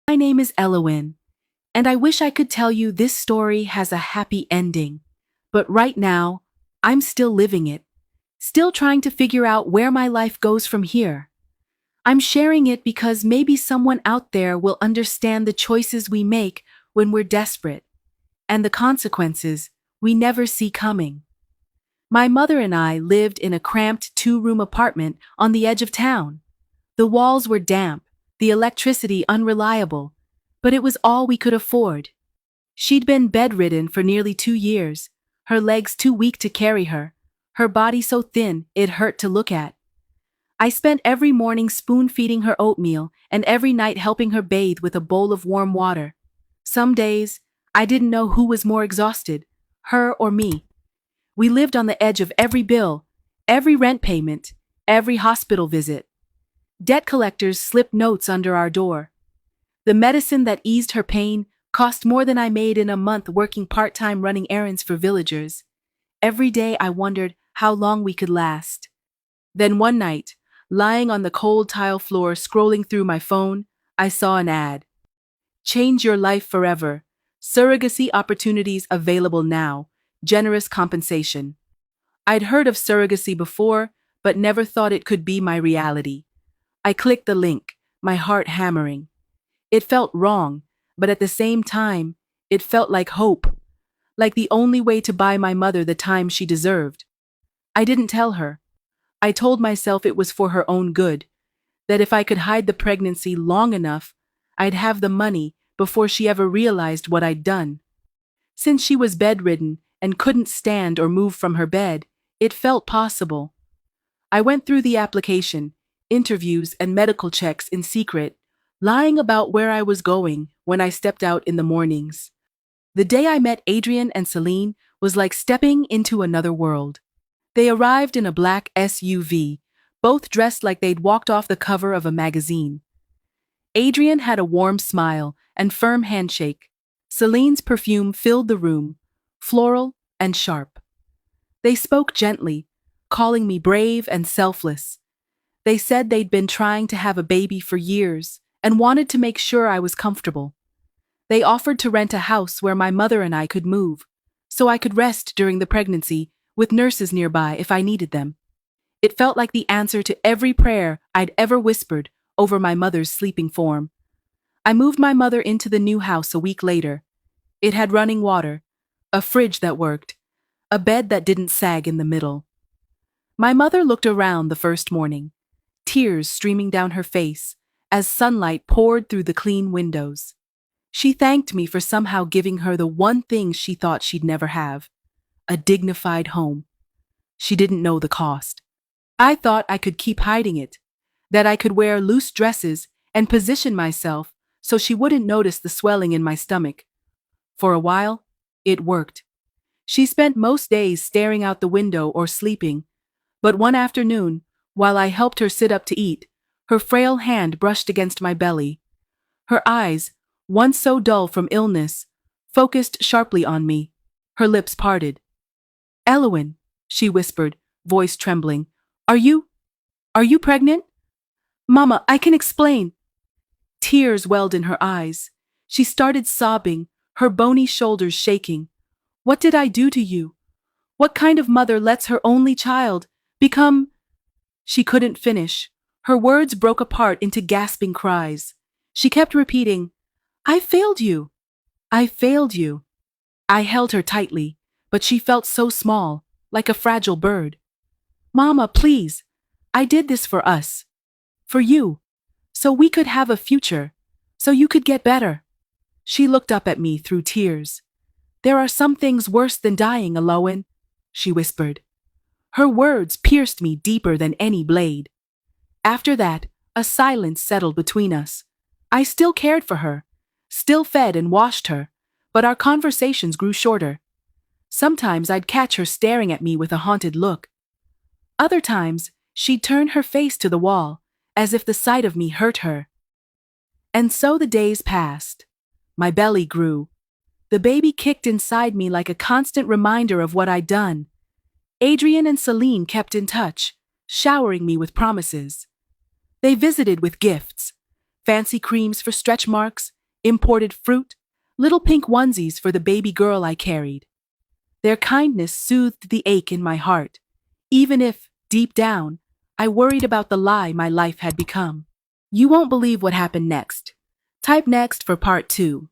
My name is Elowen, and I wish I could tell you this story has a happy ending. But right now, I'm still living it, still trying to figure out where my life goes from here. I'm sharing it because maybe someone out there will understand the choices we make when we're desperate, and the consequences we never see coming. My mother and I lived in a cramped two-room apartment on the edge of town. The walls were damp, the electricity unreliable, but it was all we could afford. She'd been bedridden for nearly 2 years, her legs too weak to carry her, her body so thin it hurt to look at. I spent every morning spoon-feeding her oatmeal and every night helping her bathe with a bowl of warm water. Some days, I didn't know who was more exhausted, her or me. We lived on the edge of every bill, every rent payment, every hospital visit. Debt collectors slipped notes under our door. The medicine that eased her pain cost more than I made in a month working part-time running errands for villagers. Every day I wondered how long we could last. Then one night, lying on the cold tile floor scrolling through my phone, I saw an ad. Change your life forever. Surrogacy opportunities available now. Generous compensation. I'd heard of surrogacy before, but never thought it could be my reality. I clicked the link, my heart hammering. It felt wrong, but at the same time, it felt like hope, like the only way to buy my mother the time she deserved. I didn't tell her. I told myself it was for her own good, that if I could hide the pregnancy long enough, I'd have the money before she ever realized what I'd done. Since she was bedridden and couldn't stand or move from her bed, it felt possible. I went through the application, interviews, and medical checks in secret, lying about where I was going when I stepped out in the mornings. The day I met Adrian and Celine was like stepping into another world. They arrived in a black SUV, both dressed like they'd walked off the cover of a magazine. Adrian had a warm smile and firm handshake. Celine's perfume filled the room, floral and sharp. They spoke gently, calling me brave and selfless. They said they'd been trying to have a baby for years and wanted to make sure I was comfortable. They offered to rent a house where my mother and I could move, so I could rest during the pregnancy with nurses nearby if I needed them. It felt like the answer to every prayer I'd ever whispered over my mother's sleeping form. I moved my mother into the new house a week later. It had running water, a fridge that worked, a bed that didn't sag in the middle. My mother looked around the first morning, tears streaming down her face as sunlight poured through the clean windows. She thanked me for somehow giving her the one thing she thought she'd never have, a dignified home. She didn't know the cost. I thought I could keep hiding it, that I could wear loose dresses and position myself so she wouldn't notice the swelling in my stomach. For a while, it worked. She spent most days staring out the window or sleeping, but one afternoon, while I helped her sit up to eat, her frail hand brushed against my belly. Her eyes, once so dull from illness, focused sharply on me. Her lips parted. "Elowen," she whispered, voice trembling. Are you pregnant?" "Mama, I can explain." Tears welled in her eyes. She started sobbing, her bony shoulders shaking. "What did I do to you? What kind of mother lets her only child become—" She couldn't finish. Her words broke apart into gasping cries. She kept repeating, "I failed you. I failed you." I held her tightly, but she felt so small, like a fragile bird. "Mama, please. I did this for us. For you. So we could have a future. So you could get better." She looked up at me through tears. "There are some things worse than dying, Alowen," she whispered. Her words pierced me deeper than any blade. After that, a silence settled between us. I still cared for her, still fed and washed her, but our conversations grew shorter. Sometimes I'd catch her staring at me with a haunted look. Other times, she'd turn her face to the wall, as if the sight of me hurt her. And so the days passed. My belly grew. The baby kicked inside me like a constant reminder of what I'd done. Adrian and Celine kept in touch, showering me with promises. They visited with gifts, fancy creams for stretch marks, imported fruit, little pink onesies for the baby girl I carried. Their kindness soothed the ache in my heart, even if, deep down, I worried about the lie my life had become. You won't believe what happened next. Type next for part 2.